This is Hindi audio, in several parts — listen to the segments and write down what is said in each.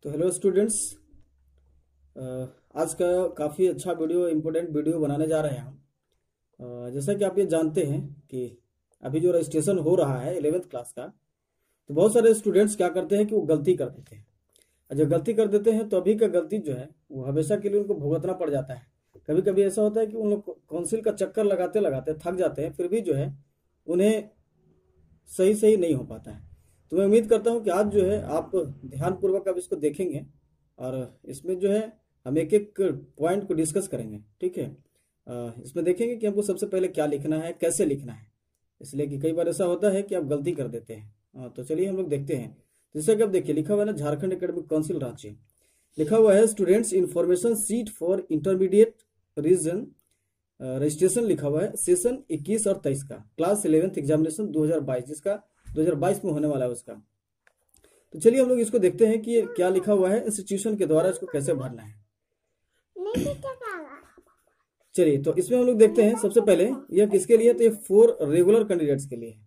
तो हेलो स्टूडेंट्स, आज का काफ़ी अच्छा वीडियो इम्पोर्टेंट वीडियो बनाने जा रहे हैं हम। जैसा कि आप ये जानते हैं कि अभी जो रजिस्ट्रेशन हो रहा है 11th क्लास का, तो बहुत सारे स्टूडेंट्स क्या करते हैं कि वो गलती कर देते हैं। और जब गलती कर देते हैं तो अभी का गलती जो है वो हमेशा के लिए उनको भुगतना पड़ जाता है। कभी कभी ऐसा होता है कि उन लोग काउंसिल का चक्कर लगाते लगाते थक जाते हैं, फिर भी जो है उन्हें सही सही नहीं हो पाता है। तो मैं उम्मीद करता हूँ कि आज जो है आप ध्यानपूर्वक अब इसको देखेंगे और इसमें जो है हम एक एक पॉइंट को डिस्कस करेंगे। ठीक है, इसमें देखेंगे कि हमको सबसे पहले क्या लिखना है, कैसे लिखना है, इसलिए कि कई बार ऐसा होता है कि आप गलती कर देते हैं। तो चलिए हम लोग देखते हैं। जैसे कि आप देखिए लिखा हुआ है ना, झारखंड एकेडमिक काउंसिल रांची, लिखा हुआ है students information sheet for intermediate region registration, लिखा हुआ है सेशन 21 और 23 का क्लास 11th एग्जामिनेशन 2022, जिसका 2022 में होने वाला है उसका। तो चलिए हम लोग इसको देखते हैं कि ये क्या लिखा हुआ है, इंस्टीट्यूशन के द्वारा इसको कैसे भरना है। चलिए तो इसमें हम लोग देखते हैं सबसे पहले यह किसके लिए, तो ये 4 रेगुलर कैंडिडेट्स के लिए है।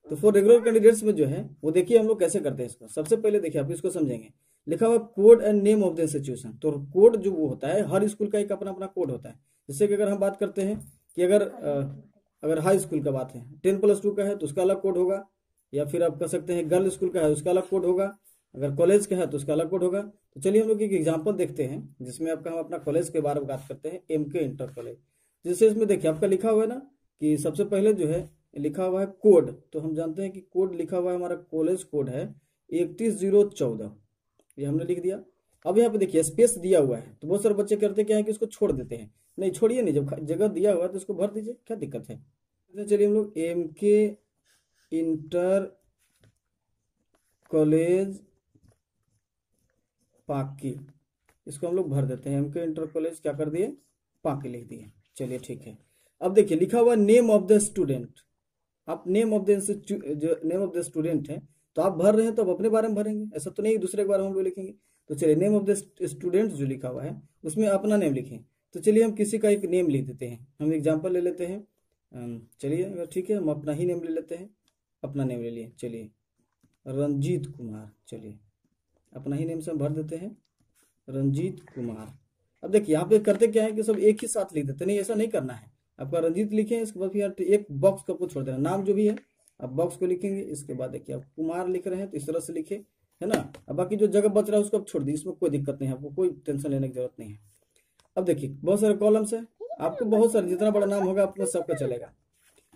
तो 4 रेगुलर कैंडिडेट्स में जो है वो देखिए हम लोग कैसे करते हैं इसको। सबसे पहले देखिए आप इसको समझेंगे, लिखा हुआ code and name of the institution. तो कोड जो वो होता है, हर स्कूल का एक अपना अपना कोड होता है। जैसे कि अगर हम बात करते हैं कि अगर हाई स्कूल का बात है, 10+2 का है तो उसका अलग कोड होगा, या फिर आप कह सकते हैं गर्ल स्कूल का है उसका अलग कोड होगा, अगर कॉलेज का है तो उसका अलग कोड होगा। तो चलिए हम लोग एक एग्जांपल देखते हैं जिसमें आपका हम अपना कॉलेज के बारे में बात करते हैं, MK इंटर कॉलेज। जैसे इसमें देखिए आपका लिखा हुआ है ना कि सबसे पहले जो है लिखा हुआ है कोड। तो हम जानते हैं कि कोड लिखा हुआ है, हमारा कॉलेज कोड है 31014, ये हमने लिख दिया। अब यहाँ पे देखिए स्पेस दिया हुआ है, तो बहुत सारे बच्चे करते क्या है कि उसको छोड़ देते हैं। नहीं, छोड़िए नहीं, जब जगह दिया हुआ है तो उसको भर दीजिए, क्या दिक्कत है। तो चलिए हम लोग MK इंटर कॉलेज पाकी, इसको हम लोग भर देते हैं। MK इंटर कॉलेज क्या कर दिए, पाकी लिख दिए। चलिए ठीक है। अब देखिए लिखा हुआ नेम ऑफ द स्टूडेंट। आप नेम ऑफ द जो नेम ऑफ द स्टूडेंट है तो आप भर रहे हैं तो आप अपने बारे में भरेंगे, ऐसा तो नहीं दूसरे के बारे में हम लोग लिखेंगे। तो चलिए नेम ऑफ द स्टूडेंट जो लिखा हुआ है उसमें अपना नेम लिखें। तो चलिए हम किसी का एक नेम लिख देते हैं, हम एग्जाम्पल ले लेते हैं। चलिए अगर ठीक है हम अपना ही नेम ले लेते हैं, अपना नेम ले लिए। चलिए रंजीत कुमार, चलिए अपना ही नेम से हम भर देते हैं रंजीत कुमार। अब देखिए यहाँ पे करते क्या है कि सब एक ही साथ लिख देते, नहीं ऐसा नहीं करना है। आपका रंजीत लिखे, इसके बाद फिर एक बॉक्स को आपको छोड़ देना, नाम जो भी है आप बॉक्स को लिखेंगे। इसके बाद देखिए आप कुमार लिख रहे हैं तो इस तरह से लिखे, है ना। अब बाकी जो जगह बच रहा है उसको आप छोड़ दीजिए, इसमें कोई दिक्कत नहीं है, आपको कोई टेंशन लेने की जरूरत नहीं है। अब देखिए बहुत सारे कॉलम्स है, आपको बहुत सारे जितना बड़ा नाम होगा अपना सबका चलेगा।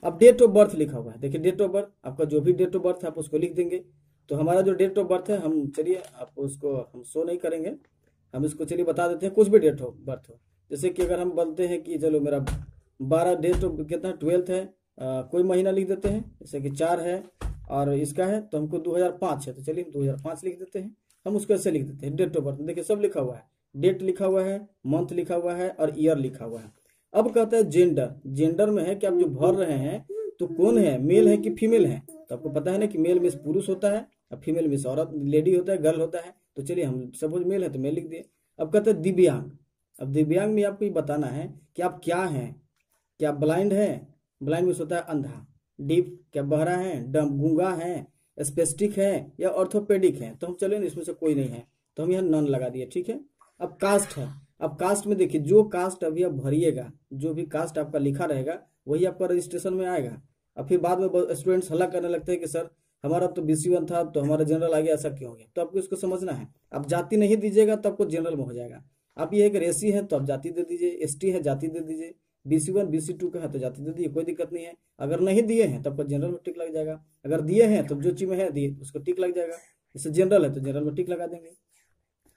अब डेट ऑफ बर्थ लिखा हुआ है, देखिए डेट ऑफ बर्थ आपका जो भी डेट ऑफ बर्थ है आप उसको लिख देंगे। तो हमारा जो डेट ऑफ बर्थ है हम चलिए आप उसको हम शो नहीं करेंगे, हम इसको चलिए बता देते हैं कुछ भी डेट ऑफ बर्थ हो। जैसे कि अगर हम बोलते हैं कि चलो मेरा 12 डेट ऑफ कितना 12th है, कोई महीना लिख देते हैं, जैसे कि 4 है और इसका है तो हमको 2005 है, तो चलिए 2005 लिख देते हैं। हम उसको ऐसे लिख देते हैं डेट ऑफ बर्थ। देखिए सब लिखा हुआ है, डेट लिखा हुआ है, मंथ लिखा हुआ है और ईयर लिखा हुआ है। अब कहता है जेंडर, जेंडर में है कि आप जो भर रहे हैं तो कौन है, मेल है कि फीमेल है। तो आपको पता है ना कि मेल में पुरुष होता है और फीमेल में औरत लेडी होता है, गर्ल होता है। तो चलिए हम सपोज मेल है तो मेल लिख दिए। अब कहते हैं दिव्यांग। अब दिव्यांग में आपको ये बताना है कि आप क्या हैं, क्या ब्लाइंड है, ब्लाइंड में होता है अंधा, डीफ क्या बहरा है, डम गूंगा है, स्पेस्टिक है या ऑर्थोपेडिक है। तो हम चले ना इसमें से कोई नहीं है तो हम यहाँ नन लगा दिए, ठीक है। अब कास्ट है, अब कास्ट में देखिए जो कास्ट अभी आप भरिएगा, जो भी कास्ट आपका लिखा रहेगा वही आपका रजिस्ट्रेशन में आएगा। अब फिर बाद में स्टूडेंट्स हल्ला करने लगते हैं कि सर हमारा तो BC1 था तो हमारा जनरल आ गया, ऐसा क्यों हो गया। तो आपको इसको समझना है, आप जाति नहीं दीजिएगा तो आपको जनरल में हो जाएगा। आप ये एक रेसी है तो आप जाति दे दीजिए, ST है जाति दे दीजिए, BC1 BC2 का है तो जाति दे दीजिए, कोई दिक्कत नहीं है। अगर नहीं दिए हैं तो आपको जनरल में टिक लग जाएगा, अगर दिए हैं तो जो चीज में है दिए उसको टिक लग जाएगा। जैसे जनरल है तो जनरल में टिक लगा देंगे।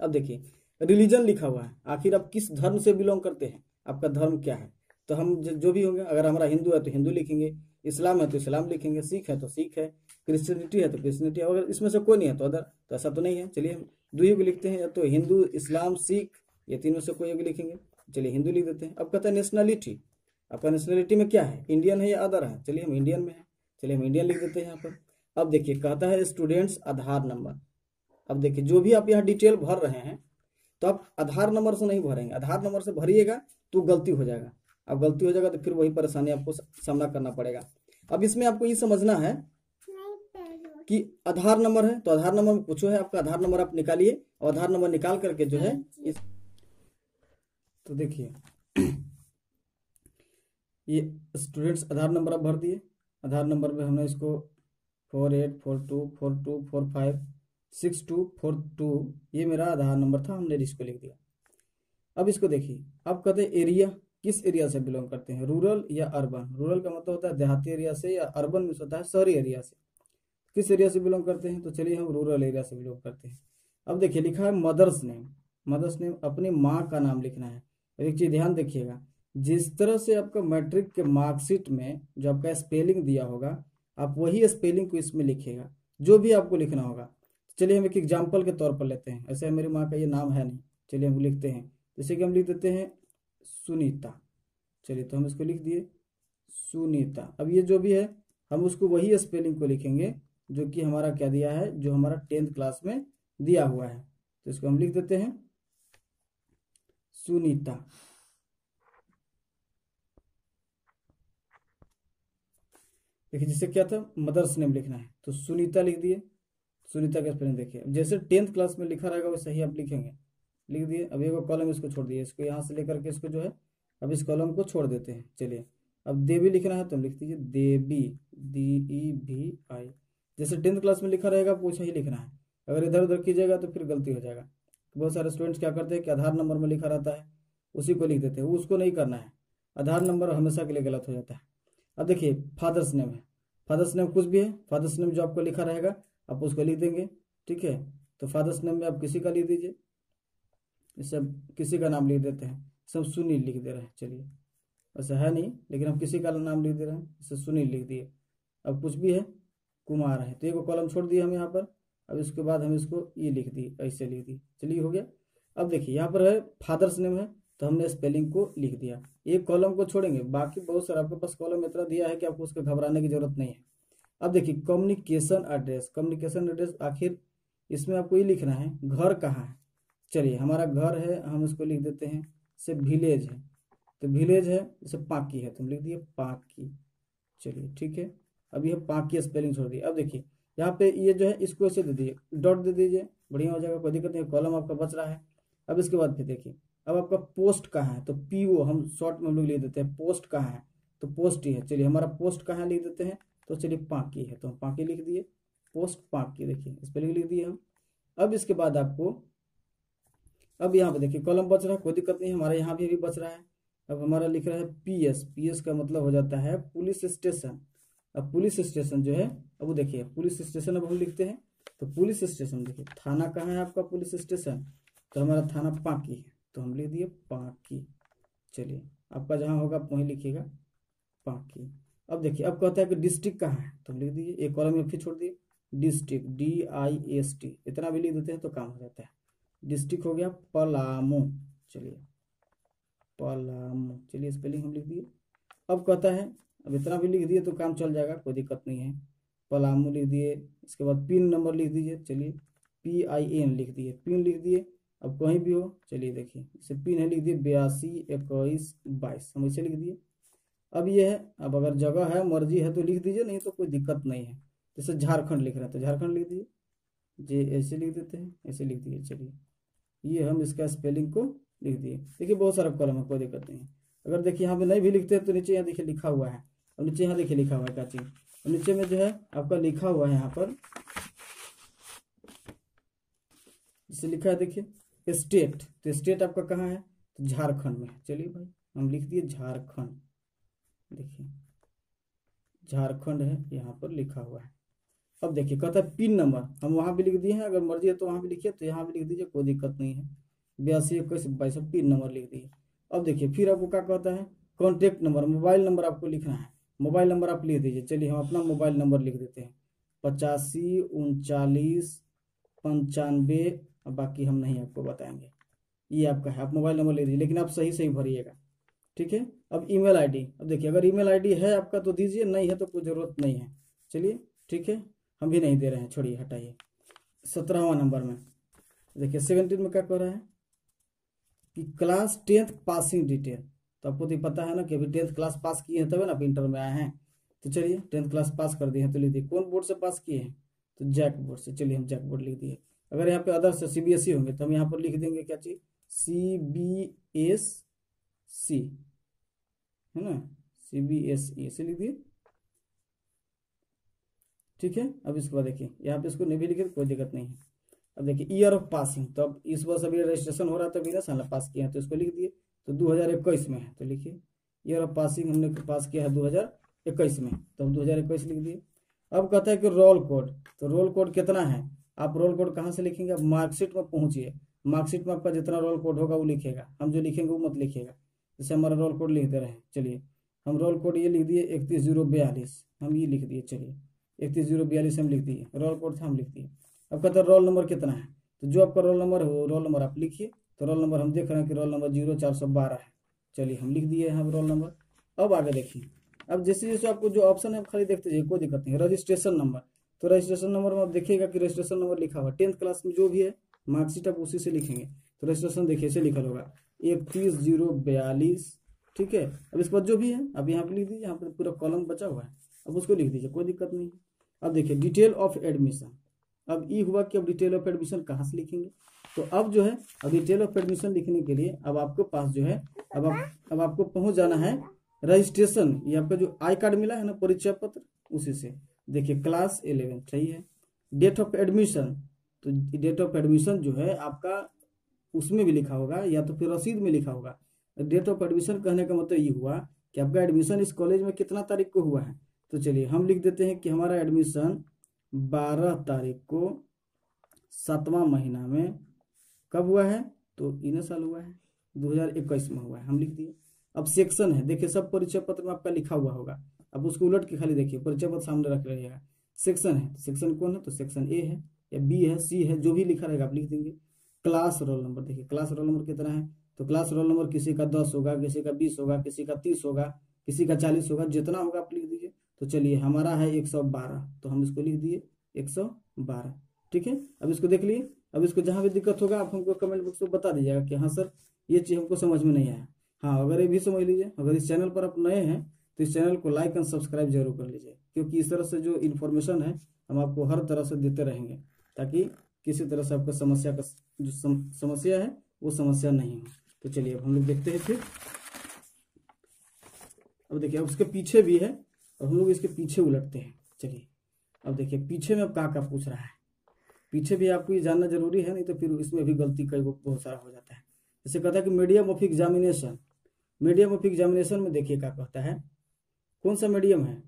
अब देखिए रिलीजन लिखा हुआ है, आखिर आप किस धर्म से बिलोंग करते हैं, आपका धर्म क्या है। तो हम जो भी होंगे, अगर हमारा हिंदू है तो हिंदू लिखेंगे, इस्लाम है तो इस्लाम लिखेंगे, सिख है तो सिख है, क्रिश्चियनिटी है तो क्रिश्चियनिटी। अगर इसमें से कोई नहीं है तो अदर, तो ऐसा तो नहीं है। चलिए हम दो ही लिखते हैं, या तो हिंदू इस्लाम सिख, ये तीनों से कोई एक लिखेंगे। चलिए हिंदू लिख देते हैं। अब कहता है नेशनलिटी, आपका नेशनलिटी में क्या है, इंडियन है या अदर है। चलिए हम इंडियन में है, चलिए हम इंडियन लिख देते हैं यहाँ पर। अब देखिए कहता है स्टूडेंट्स आधार नंबर। अब देखिए जो भी आप यहाँ डिटेल भर रहे हैं तो आप आधार नंबर से नहीं भरेंगे, आधार नंबर से भरिएगा तो गलती हो जाएगा। अब गलती हो जाएगा तो फिर वही परेशानी आपको सामना करना पड़ेगा। अब इसमें आपको ये समझना है कि आधार नंबर है, तो आधार नंबर में पूछो है आपका आधार नंबर आप निकालिए, और आधार नंबर निकाल करके जो है इस, तो देखिए ये स्टूडेंट्स आधार नंबर आप भर दिए। आधार नंबर में हमने इसको 4842456242 ये मेरा आधार नंबर था, हमने इसको लिख दिया। अब इसको देखिए, अब कहते हैं एरिया, किस एरिया से बिलोंग करते हैं, रूरल या अर्बन। रूरल का मतलब होता है देहाती एरिया से, या अर्बन में होता है शहरी एरिया से। किस एरिया से बिलोंग करते हैं, तो चलिए हम रूरल एरिया से बिलोंग करते हैं। अब देखिए लिखा है मदर्स नेम, मदर्स नेम अपनी माँ का नाम लिखना है। और एक चीज ध्यान देखिएगा, जिस तरह से आपका मैट्रिक के मार्कशीट में जो आपका स्पेलिंग दिया होगा, आप वही स्पेलिंग को इसमें लिखिएगा, जो भी आपको लिखना होगा। चलिए हम एक एग्जाम्पल के तौर पर लेते हैं। ऐसे मेरी माँ का ये नाम है नहीं, चलिए हम लिखते हैं। जैसे कि हम लिख देते हैं सुनीता, चलिए तो हम इसको लिख दिए सुनीता। अब ये जो भी है हम उसको वही स्पेलिंग को लिखेंगे जो कि हमारा क्या दिया है, जो हमारा 10th क्लास में दिया हुआ है। तो इसको हम लिख देते हैं सुनीता। देखिए जिससे क्या था, मदर्स नेम लिखना है, तो सुनीता लिख दिए। सुनीता का स्पेलिंग देखिए, जैसे 10th क्लास में लिखा रहेगा वैसे ही आप लिखेंगे, लिख दिए। अब ये कॉलम इसको छोड़ दिए, इसको यहाँ से लेकर के इसको जो है अब इस कॉलम को छोड़ देते हैं। चलिए अब देवी लिखना है तो हम लिख दीजिए देवी, DEVI। जैसे 10th क्लास में लिखा रहेगा आपको वैसा ही लिखना है। अगर इधर उधर कीजिएगा तो फिर गलती हो जाएगा। बहुत सारे स्टूडेंट्स क्या करते हैं कि आधार नंबर में लिखा रहता है उसी को लिख देते हैं, उसको नहीं करना है। आधार नंबर हमेशा के लिए गलत हो जाता है। अब देखिए फादर्स नेम है, फादर्स नेम कुछ भी है, फादर्स नेम जो आपको लिखा रहेगा आप उसको लिख देंगे, ठीक है। तो फादर्स नेम में आप किसी का लिख दीजिए, इससे किसी का नाम लिख देते हैं, सब सुनील लिख दे रहे हैं। चलिए वैसे है नहीं, लेकिन हम किसी का नाम लिख दे रहे हैं, इससे सुनील लिख दिए। अब कुछ भी है, कुमार है, तो एक कॉलम छोड़ दिए हम यहाँ पर। अब इसके बाद हम इसको ये लिख दिए, ऐसे लिख दिए। चलिए हो गया। अब देखिए यहाँ पर है फादर्स नेम है, तो हमने स्पेलिंग को लिख दिया। एक कॉलम को छोड़ेंगे, बाकी बहुत सारा आपके पास कॉलम इतना दिया है कि आपको उसको घबराने की जरूरत नहीं है। अब देखिए कम्युनिकेशन एड्रेस, कम्युनिकेशन एड्रेस आखिर इसमें आपको ये लिखना है घर कहाँ है। चलिए हमारा घर है, हम इसको लिख देते हैं से विलेज है, तो विलेज है जैसे पाकी है तो हम लिख दिए पाकी। चलिए ठीक है। अब यह पाकी स्पेलिंग छोड़ दिए। अब देखिए यहाँ पे ये जो है इसको ऐसे दे दीजिए, डॉट दे दीजिए, बढ़िया हो जाएगा, कोई दिक्कत नहीं, कॉलम आपका बच रहा है। अब इसके बाद फिर देखिए अब आपका पोस्ट कहाँ है, तो PO हम शॉर्ट में हम लोग लिख देते हैं। पोस्ट कहाँ है, तो पोस्ट ही है। चलिए हमारा पोस्ट कहाँ लिख देते हैं, तो चलिए पाकी है, तो हम पाकी लिख दिए, पोस्ट पाकी, देखिए स्पेलिंग लिख दिए हम। अब इसके बाद आपको अब यहाँ पे देखिए कॉलम बच रहा है, कोई दिक्कत नहीं, हमारा यहाँ भी अभी बच रहा है। अब हमारा लिख रहा है PS, PS का मतलब हो जाता है पुलिस स्टेशन। अब पुलिस स्टेशन जो है, अब वो देखिए पुलिस स्टेशन अब हम लिखते हैं, तो पुलिस स्टेशन देखिए थाना कहाँ है आपका, पुलिस स्टेशन, तो हमारा थाना पाकी है, तो हम लिख दिए पाकी। चलिए आपका जहाँ होगा आप वहीं लिखिएगा पाकी। अब देखिए अब कहता है कि डिस्ट्रिक्ट कहाँ है, तो हम लिख दीजिए, एक कॉलम में फिर छोड़ दिए डिस्ट्रिक्ट, DIST, इतना भी लिख देते हैं तो काम हो जाता है। डिस्ट्रिक्ट हो गया पलामू, चलिए पलामू, चलिए स्पेलिंग हम लिख दिए। अब कहता है अब इतना भी लिख दिए तो काम चल जाएगा, कोई दिक्कत नहीं है, पलामू लिख दिए। इसके बाद पिन नंबर लिख दीजिए, चलिए PIN लिख दिए, पिन लिख दिए। अब कहीं भी हो, चलिए देखिए इसे पिन है लिख दिए 822122, हम इसे लिख दिए। अब ये है, अब अगर जगह है मर्जी है तो लिख दीजिए, नहीं तो कोई दिक्कत नहीं है। जैसे झारखंड लिख रहा है तो झारखंड लिख दीजिए, जे ऐसे लिख देते हैं, ऐसे लिख दिए। चलिए ये हम इसका स्पेलिंग को लिख दिए। देखिए बहुत सारा कॉलम है, कोई दिक्कत नहीं है। अगर देखिए यहाँ पे नहीं भी लिखते हैं तो नीचे यहाँ देखिए लिखा हुआ है, और नीचे यहाँ देखिए लिखा हुआ है क्या चीज, नीचे में जो है आपका लिखा हुआ है यहाँ पर, जिसे लिखा है देखिए स्टेट, तो स्टेट आपका कहाँ है, तो झारखंड में। चलिए भाई हम लिख दिए झारखंड, देखिए झारखंड है यहाँ पर लिखा हुआ है। अब देखिए कहता है पिन नंबर, हम वहां भी लिख दिए हैं, अगर मर्जी है तो वहां भी लिखिए, तो यहाँ भी लिख दीजिए, कोई दिक्कत नहीं है, 822122 पिन नंबर लिख दिए। अब देखिए फिर आपको क्या कहता है कॉन्टेक्ट नंबर, मोबाइल नंबर आपको लिखना है, मोबाइल नंबर आप लिख दीजिए। चलिए हम अपना मोबाइल नंबर लिख देते हैं 853995, बाकी हम नहीं आपको बताएंगे, ये आपका है, आप मोबाइल नंबर लिख दीजिए, लेकिन आप सही सही भरिएगा, ठीक है। अब email ID, अब देखिए अगर email ID है आपका तो दीजिए, नहीं है तो कोई ज़रूरत नहीं है। चलिए ठीक है, हम भी नहीं दे रहे हैं, छोड़िए हटाइए। 17वां नंबर में देखिए 17 में क्या कह रहा है कि क्लास 10th पासिंग डिटेल, तो आपको तो पता है ना कि अभी 10th क्लास पास किए हैं तब ना आप इंटर में आए हैं। तो चलिए 10th क्लास पास कर दिए हैं, तो लीजिए कौन बोर्ड से पास किए हैं, तो जैक बोर्ड से, चलिए हम जैक बोर्ड लिख दिए। अगर यहाँ पे अदर्स CBSE होंगे तो हम यहाँ पर लिख देंगे क्या चीज, CBSC, है ना, CBSE ऐसे लिख दिए, ठीक है। अब इसके बाद देखिए यहाँ पे इसको नहीं भी लिखे कोई दिक्कत नहीं है। अब देखिए ईयर ऑफ पासिंग, तो अब इस वर्ष अभी रजिस्ट्रेशन हो रहा था, मेरा साल पास किया है तो इसको लिख दिए, तो 2021 में है तो लिखिए ईयर ऑफ पासिंग हमने पास किया है 2021 में, तो हम 2021 लिख दिए। अब कहता है कि रोल कोड, तो रोल कोड कितना है, आप रोल कोड कहाँ से लिखेंगे, आप मार्कशीट में पहुंचिए, मार्कशीट में आपका जितना रोल कोड होगा वो लिखेगा, हम जो लिखेंगे वो मत लिखेगा। जैसे हमारा रोल कोड लिख दे रहे हैं, चलिए हम रोल कोड ये लिख दिए 31/042, हम ये लिख दिए, चलिए 31/042 हम लिख दिए, रोल कोड था हम लिख दिए। अब कहते हैं रोल नंबर कितना है, तो जो आपका रोल नंबर हो रोल नंबर आप लिखिए, तो रोल नंबर हम देख रहे हैं कि रोल नंबर 0412 है, चलिए हम लिख दिए हैं रोल नंबर। अब आगे देखिए, अब जैसे जैसे आपको जो ऑप्शन है खाली देखते जाइए, कोई दिक्कत नहीं। रजिस्ट्रेशन नंबर, तो रजिस्ट्रेशन नंबर में आप देखिएगा कि रजिस्ट्रेशन नंबर लिखा हुआ 10th क्लास में जो भी है मार्कशीट आप उसी से लिखेंगे, तो रजिस्ट्रेशन देखिए ऐसे लिखा होगा 31/042, ठीक है। अब इस पर जो भी है अब यहाँ पे लिख दीजिए, यहाँ पर पूरा कॉलम बचा हुआ है, अब उसको लिख दीजिए, कोई दिक्कत नहीं। अब देखिए डिटेल ऑफ एडमिशन, अब ये हुआ कि अब डिटेल ऑफ एडमिशन कहाँ से लिखेंगे, तो अब जो है अब डिटेल ऑफ एडमिशन लिखने के लिए अब आपके पास जो है अब आपको पहुंच जाना है रजिस्ट्रेशन, ये आपका जो आई कार्ड मिला है ना परिचय पत्र, उसी से देखिए क्लास 11 सही है। डेट ऑफ एडमिशन, तो डेट ऑफ एडमिशन जो है आपका उसमें भी लिखा होगा या तो फिर रसीद में लिखा होगा। डेट ऑफ एडमिशन कहने का मतलब ये हुआ कि आपका एडमिशन इस कॉलेज में कितना तारीख को हुआ है, तो चलिए हम लिख देते हैं कि हमारा एडमिशन 12 तारीख को 7वां महीना में कब हुआ है, तो इन साल हुआ है 2021 में हुआ है, हम लिख दिए। अब सेक्शन है, देखिए सब परिचय पत्र में आपका लिखा हुआ होगा, अब उसको उलट के खाली देखिए परिचय पत्र सामने रख रहिएगा। सेक्शन है, सेक्शन कौन है, तो सेक्शन ए है या बी है सी है, जो भी लिखा रहेगा आप लिख देंगे। क्लास रोल नंबर, देखिए क्लास रोल नंबर कितना है, तो क्लास रोल नंबर किसी का 10 होगा, किसी का 20 होगा, किसी का 30 होगा, किसी का 40 होगा, जितना होगा आप लिख दीजिए। तो चलिए हमारा है 112, तो हम इसको लिख दिए 112, ठीक है। अब इसको देख लिए, अब इसको जहाँ भी दिक्कत होगा आप हमको कमेंट बॉक्स में बता दीजिएगा कि हाँ सर ये चीज़ हमको समझ में नहीं आया। हाँ अगर ये भी समझ लीजिए, अगर इस चैनल पर आप नए हैं तो इस चैनल को लाइक एंड सब्सक्राइब जरूर कर लीजिए, क्योंकि इस तरह से जो इन्फॉर्मेशन है हम आपको हर तरह से देते रहेंगे, ताकि किसी तरह से आपका समस्या का जो समस्या है वो समस्या नहीं हो। तो चलिए अब हम लोग देखते हैं फिर। अब देखिए अब उसके पीछे भी है और हम लोग इसके पीछे उलटते हैं। चलिए अब देखिए पीछे में अब क्या पूछ रहा है, पीछे भी आपको ये जानना जरूरी है, नहीं तो फिर इसमें भी गलती कई बहुत सारा हो जाता है। जैसे कहता है कि medium of examination, medium of examination में देखिए क्या कहता है, कौन सा मीडियम है,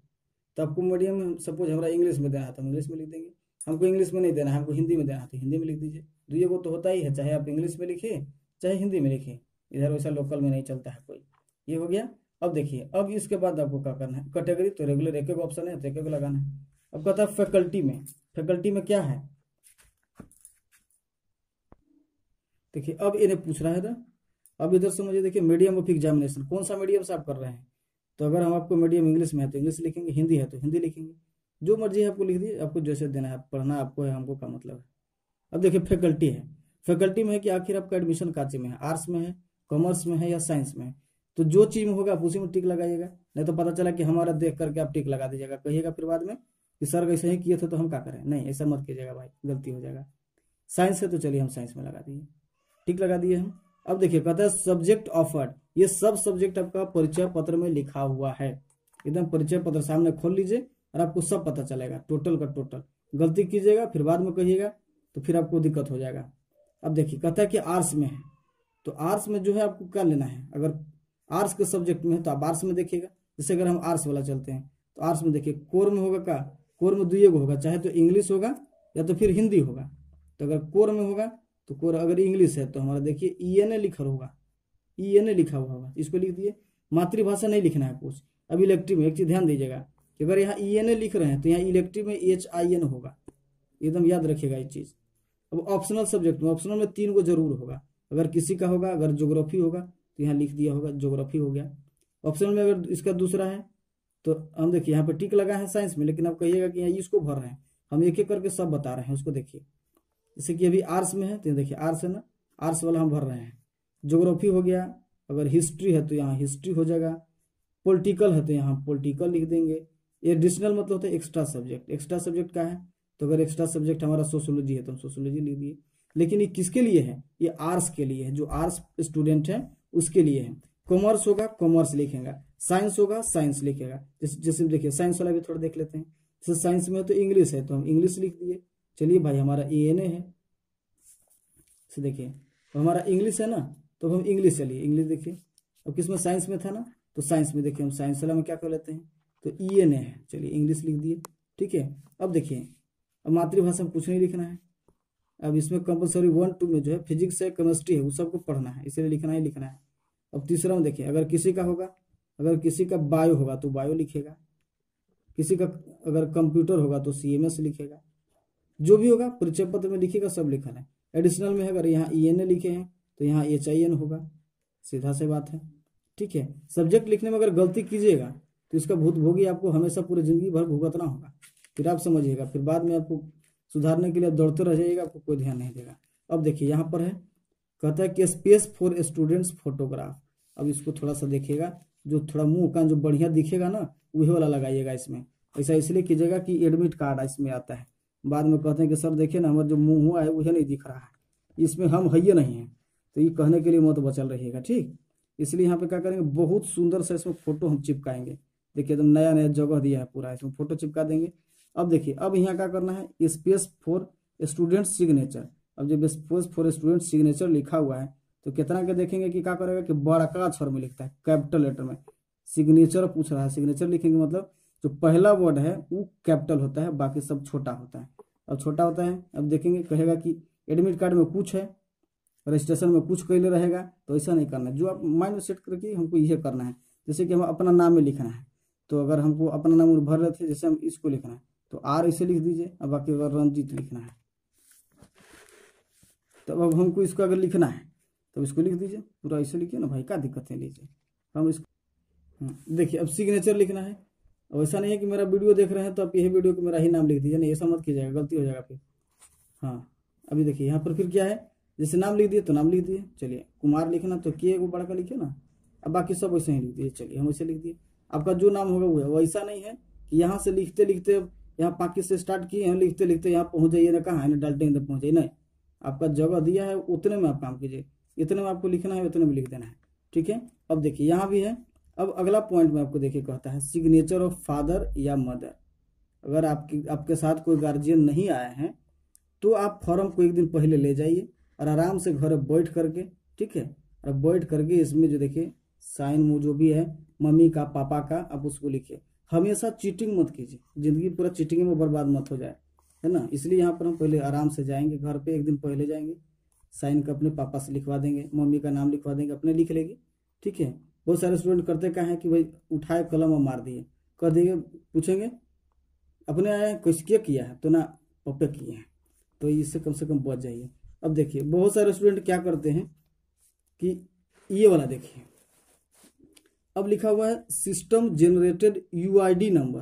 तो आपको मीडियम सपोज हमारा इंग्लिश में देना है तो हम इंग्लिश में लिख देंगे, हमको इंग्लिश में नहीं देना है हमको हिंदी में देना है तो हिंदी में लिख दीजिए। दुइये को तो होता ही है, चाहे आप इंग्लिश में लिखिए चाहे हिंदी में लिखिए, इधर वैसा लोकल में नहीं चलता है कोई। ये हो गया। अब देखिए अब इसके बाद आपको क्या करना है, कैटेगरी तो रेगुलर एक एक ऑप्शन है तो एक एक लगाना है। अब कहता है फैकल्टी में, फैकल्टी में क्या है, देखिए अब इन्हें पूछ रहा है था। अब इधर से मुझे देखिए मीडियम ऑफ एग्जामिनेशन, कौन सा मीडियम से आप कर रहे हैं, तो अगर हम आपको मीडियम इंग्लिश में है तो इंग्लिश लिखेंगे, हिंदी है तो हिंदी लिखेंगे, जो मर्जी है आपको लिख दीजिए, आपको जैसे देना है, पढ़ना आपको है, हमको का मतलब है। अब देखिए फैकल्टी है, फैकल्टी में है कि आखिर आपका एडमिशन काचे में है, आर्ट्स में है, कॉमर्स में है या साइंस में है, तो जो चीज में होगा आप उसी में टिक लगाइएगा, नहीं तो पता चला कि हमारा देख करके आप टिक लगा दीजिएगा, कहिएगा फिर बाद में कि सर ऐसे ही किए थे तो हम क्या करें, नहीं ऐसा मत कीजिएगा भाई, गलती हो जाएगा। साइंस है तो चलिए हम साइंस में लगा दिए, टिक लगा दिए हम। अब देखिए कहता है सब्जेक्ट ऑफर्ड, ये सब सब्जेक्ट आपका परिचय पत्र में लिखा हुआ है, एकदम परिचय पत्र सामने खोल लीजिए और आपको सब पता चलेगा टोटल का टोटल। गलती कीजिएगा फिर बाद में कहिएगा तो फिर आपको दिक्कत हो जाएगा। अब देखिए कहता है कि आर्ट्स में है, तो आर्ट्स में जो है आपको क्या लेना है, अगर आर्ट्स के सब्जेक्ट में है तो आप आर्ट्स में देखिएगा। जैसे अगर हम आर्ट्स वाला चलते हैं तो आर्ट्स में देखिए कोर में होगा क्या, कोर में दुइये होगा, चाहे तो इंग्लिश होगा या तो फिर हिंदी होगा। तो अगर कोर में होगा तो कोर अगर इंग्लिश है तो हमारा देखिए ENA लिखा होगा, ENA लिखा हुआ होगा, इसको लिख दिए। मातृभाषा नहीं लिखना है कुछ। अब इलेक्टिव में एक चीज ध्यान दीजिएगा कि अगर यहाँ ENA लिख रहे हैं तो यहाँ इलेक्टिव में HIN होगा, एकदम याद रखिएगा ये चीज। अब ऑप्शनल सब्जेक्ट में, ऑप्शनल में 3 को जरूर होगा, अगर किसी का होगा, अगर ज्योग्राफी होगा तो यहाँ लिख दिया होगा ज्योग्राफी हो गया। ऑप्शनल में अगर इसका दूसरा है तो हम देखिए यहाँ पे टिक लगा है साइंस में, लेकिन आप कहिएगा कि यहाँ इसको भर रहे हैं, हम एक एक करके सब बता रहे हैं, उसको देखिए। जैसे कि अभी आर्ट्स में है तो देखिए आर्ट्स है ना, आर्ट्स वाला हम भर रहे हैं। ज्योग्राफी हो गया, अगर हिस्ट्री है तो यहाँ हिस्ट्री हो जाएगा, पॉलिटिकल है तो यहाँ पॉलिटिकल लिख देंगे। एडिशनल मतलब होता है एक्स्ट्रा सब्जेक्ट, एक्स्ट्रा सब्जेक्ट का है तो अगर एक्स्ट्रा सब्जेक्ट हमारा सोशियोलॉजी है तो हम सोशियोलॉजी लिख दिए। लेकिन ये किसके लिए है, ये आर्ट्स के लिए है, जो आर्ट्स स्टूडेंट है उसके लिए है। कॉमर्स होगा कॉमर्स लिखेगा, साइंस होगा साइंस लिखेगा। जैसे देखिए साइंस वाला भी थोड़ा देख लेते हैं। जैसे साइंस में तो इंग्लिश है तो हम इंग्लिश लिख दिए। चलिए भाई हमारा ANA है, तो देखिए तो हमारा इंग्लिश है ना, तो हम इंग्लिश चलिए इंग्लिश देखिए। अब किसमें, साइंस में था ना, तो साइंस में देखिए हम साइंस वाला में क्या कर लेते हैं, तो ENA है, चलिए इंग्लिश लिख दिए। ठीक है, अब देखिए अब मातृभाषा में कुछ नहीं लिखना है। अब इसमें कंपलसरी 1 2 में जो है फिजिक्स है केमिस्ट्री है वो सबको पढ़ना है, इसलिए लिखना ही लिखना है। अब तीसरा में देखिए अगर किसी का होगा, अगर किसी का बायो होगा तो बायो लिखेगा, किसी का अगर कंप्यूटर होगा तो CMS लिखेगा, जो भी होगा परिचय पत्र में लिखेगा, सब लिखना है। एडिशनल में अगर यहाँ ENA लिखे हैं तो यहाँ HIN होगा, सीधा सी बात है। ठीक है, सब्जेक्ट लिखने में अगर गलती कीजिएगा तो इसका भुगतान आपको हमेशा पूरी जिंदगी भर भुगतना होगा, फिर आप समझिएगा, फिर बाद में आपको सुधारने के लिए आप दौड़ते रह जाइएगा, आपको कोई ध्यान नहीं देगा। अब देखिए यहाँ पर है, कहता है कि स्पेस फॉर स्टूडेंट्स फोटोग्राफ। अब इसको थोड़ा सा देखिएगा, जो थोड़ा मुंह का जो बढ़िया दिखेगा ना वही वाला लगाइएगा इसमें। ऐसा इसलिए कीजिएगा कि एडमिट कार्ड इसमें आता है, बाद में कहते हैं कि सर देखिए ना हमारा जो मुंह हुआ है वही नहीं दिख रहा है, इसमें हम है ही नहीं है, तो ये कहने के लिए मत बचल रहिएगा। ठीक, इसलिए यहाँ पे क्या करेंगे, बहुत सुंदर से इसमें फोटो हम चिपकाएंगे। देखिए एकदम नया नया जगह दिया है पूरा, इसमें फोटो चिपका देंगे। अब देखिए अब यहाँ क्या करना है, स्पेस फॉर स्टूडेंट सिग्नेचर। अब जब स्पेस फॉर स्टूडेंट सिग्नेचर लिखा हुआ है तो कितना के देखेंगे कि क्या करेगा कि बड़ा का अक्षर में लिखता है, कैपिटल लेटर में। सिग्नेचर पूछ रहा है, सिग्नेचर लिखेंगे मतलब जो पहला वर्ड है वो कैपिटल होता है, बाकी सब छोटा होता है। अब छोटा होता है, अब देखेंगे कहेगा कि एडमिट कार्ड में कुछ है, रजिस्ट्रेशन में कुछ कैले रहेगा, तो ऐसा नहीं करना है। जो आप माइंड में सेट करके हमको यह करना है, जैसे कि हम अपना नाम में लिखना है, तो अगर हमको अपना नाम भर रहे थे, जैसे हम इसको लिखना है तो R इसे लिख दीजिए। अब बाकी अगर रंजीत लिखना है तो अब हमको इसको अगर लिखना है तो इसको लिख दीजिए, पूरा ऐसे लिखिए ना भाई, क्या दिक्कत है, लीजिए हम इसको। देखिए अब सिग्नेचर लिखना है। अब ऐसा नहीं है कि मेरा वीडियो देख रहे हैं तो आप यही वीडियो को मेरा ही नाम लिख दीजिए, नहीं ऐसा मत कीजिएगा, गलती हो जाएगा फिर। हाँ अभी देखिए यहाँ पर फिर क्या है, जैसे नाम लिख दिए तो नाम लिख दिए। चलिए कुमार लिखना तो के वो बड़ा का लिखिए ना, अब बाकी सब वैसे ही लिख दिए। चलिए हम वैसे लिख दिए, आपका जो नाम होगा वो है। वैसा नहीं है कि यहाँ से लिखते लिखते यहाँ पाकि से स्टार्ट किए हैं, लिखते लिखते यहाँ पहुँच जाइए ना, कहाँ है ना डाल्टेंगे तक पहुँच जाइए, नहीं, आपका जगह दिया है उतने में आप काम कीजिए, इतने में आपको लिखना है उतने में लिख देना है। ठीक है, अब देखिए यहाँ भी है। अब अगला पॉइंट में आपको देखिए कहता है सिग्नेचर ऑफ फादर या मदर। अगर आपके साथ कोई गार्जियन नहीं आए हैं तो आप फॉर्म को एक दिन पहले ले जाइए और आराम से घर बैठ करके, ठीक है, और बैठ करके इसमें जो देखिए साइन मुँह जो भी है मम्मी का पापा का, आप उसको लिखिए। हमेशा चीटिंग मत कीजिए, जिंदगी पूरा चीटिंग में बर्बाद मत हो जाए, है ना। इसलिए यहाँ पर हम पहले आराम से जाएंगे, घर पे एक दिन पहले जाएंगे, साइन का अपने पापा से लिखवा देंगे, मम्मी का नाम लिखवा देंगे, अपने लिख लेगी। ठीक है, बहुत सारे स्टूडेंट करते क्या है कि भाई उठाए कलम और मार दिए, कर दिए, पूछेंगे अपने आए किसके किया है, तो ना पप्पे किए हैं, तो इससे कम से कम बच जाइए। अब देखिए बहुत सारे स्टूडेंट क्या करते हैं कि ये वाला देखिए, अब लिखा हुआ है सिस्टम जनरेटेड UID नंबर,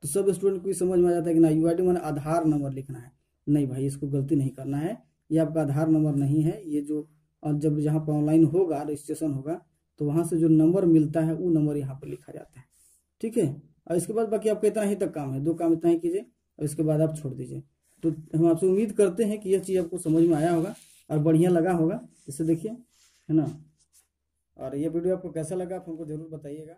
तो सब स्टूडेंट को समझ में आ जाता है कि ना UID माने आधार नंबर लिखना है। नहीं भाई, इसको गलती नहीं करना है, ये आपका आधार नंबर नहीं है, ये जो जब जहाँ पर ऑनलाइन होगा रजिस्ट्रेशन होगा तो वहाँ से जो नंबर मिलता है वो नंबर यहाँ पर लिखा जाता है। ठीक है, और इसके बाद बाकी आपका इतना ही तक काम है, 2 काम इतना ही कीजिए और इसके बाद आप छोड़ दीजिए। तो हम आपसे उम्मीद करते हैं कि यह चीज़ आपको समझ में आया होगा और बढ़िया लगा होगा। इसे देखिए, है ना। और ये वीडियो आपको कैसा लगा आप हमको ज़रूर बताइएगा।